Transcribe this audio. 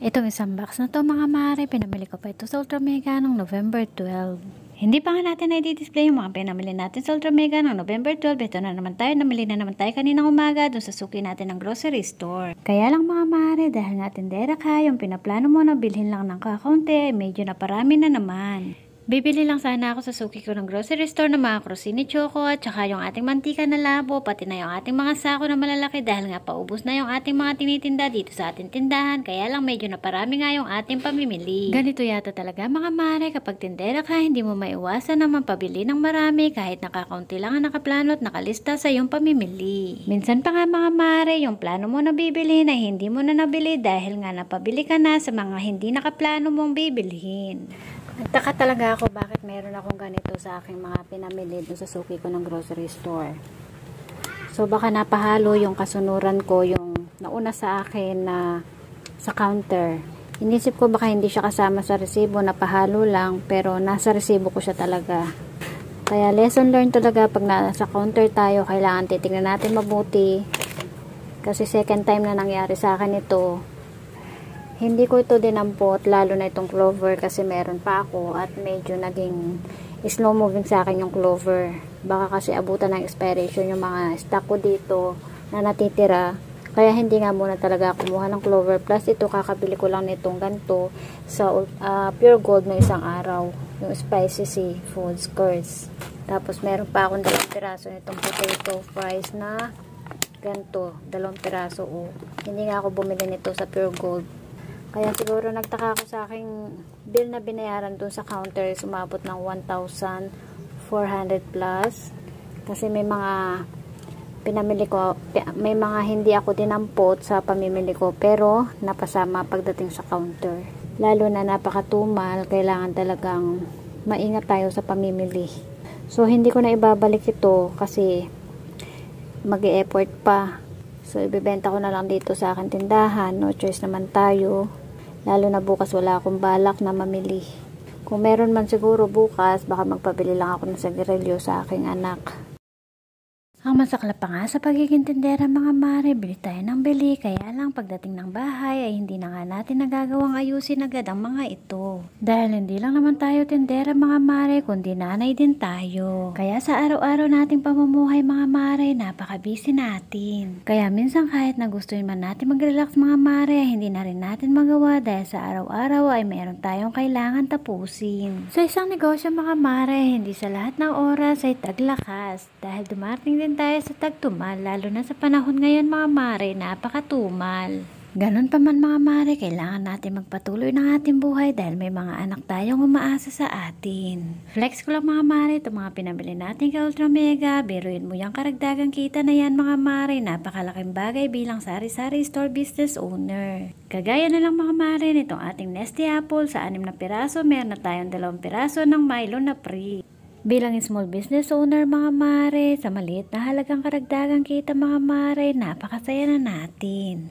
Itong isang box na to mga mare, pinamili ko pa ito sa Ultra Mega noong November 12. Hindi pa nga natin na-display yung mga pinamili natin sa Ultra Mega noong November 12. Ito na naman tayo, namili na naman tayo kaninang umaga dun sa suki natin ng grocery store. Kaya lang mga mare, dahil nga tindera ka, yung pinaplano mo na bilhin lang ng kakaunti, medyo naparami na naman. Bibili lang sana ako sa suki ko ng grocery store ng mga Crostini Choco at saka yung ating mantika na labo, pati na yung ating mga sako na malalaki dahil nga paubos na yung ating mga tinitinda dito sa ating tindahan, kaya lang medyo naparami nga yung ating pamimili. Ganito yata talaga mga mare, kapag tindera ka, hindi mo maiwasan naman pabili ng marami kahit nakakaunti lang ang nakaplano at nakalista sa iyong pamimili. Minsan pa nga mga mare, yung plano mo na bibili na hindi mo na nabili dahil nga napabili ka na sa mga hindi nakaplano mong bibilhin. Nagtaka talaga ako bakit meron akong ganito sa aking mga pinamili dun sa suki ko ng grocery store. So baka napahalo yung kasunuran ko, yung nauna sa akin na sa counter. Inisip ko baka hindi siya kasama sa resibo, napahalo lang, pero nasa resibo ko siya talaga. Kaya lesson learned talaga, pag nasa counter tayo, kailangan titingnan natin mabuti. Kasi second time na nangyari sa akin ito. Hindi ko ito dinampot, lalo na itong clover kasi meron pa ako at medyo naging slow moving sa akin yung clover. Baka kasi abutan ng expiration yung mga stock ko dito na natitira. Kaya hindi nga muna talaga kumuha ng clover. Plus ito, kakabili ko lang nitong ganito sa Pure Gold ng isang araw. Yung spicy seafood skirts. Tapos meron pa akong 2 piraso nitong potato fries na ganito. 2 piraso. Hindi nga ako bumili nito sa Pure Gold. Kaya siguro nagtaka ako sa aking bill na binayaran dun sa counter, sumabot ng 1,400 plus. Kasi may mga pinamili ko, may mga hindi ako dinampot sa pamimili ko, pero napasama pagdating sa counter. Lalo na napakatumal, kailangan talagang maingat tayo sa pamimili. So hindi ko na ibabalik ito kasi mag-e-effort pa. So ibebenta ko na lang dito sa aking tindahan, no choice naman tayo. Lalo na bukas wala akong balak na mamili. Kung meron man siguro bukas, baka magpabili lang ako ng sagirilyo sa aking anak. Ang masaklap pa nga sa pagiging tindera mga mare, bili tayo ng bili, kaya lang pagdating ng bahay ay hindi na nga natin nagagawang ayusin agad ang mga ito. Dahil hindi lang naman tayo tindera mga mare, kundi nanay din tayo. Kaya sa araw-araw nating pamumuhay mga mare, napaka-busy natin. Kaya minsan kahit na gustuin man natin mag-relax mga mare, hindi na rin natin magawa dahil sa araw-araw ay meron tayong kailangan tapusin. Sa isang negosyo mga mare, hindi sa lahat ng oras ay taglakas dahil dumarating din tayo sa tagtumal, lalo na sa panahon ngayon mga mare, napakatumal. Ganon pa man mga mare, kailangan natin magpatuloy ng ating buhay dahil may mga anak tayong umaasa sa atin. Flex ko lang mga mare, itong mga pinabili natin kay Ultra Mega, biruin mo yung karagdagang kita na yan mga mare, napakalaking bagay bilang sari-sari store business owner. Kagaya na lang mga mare, nitong ating Nesty Apple sa 6 na piraso, meron na tayong 2 piraso ng Milo na free. Bilang small business owner mga mare, sa maliit na halagang karagdagang kita mga mare, napakasaya na natin.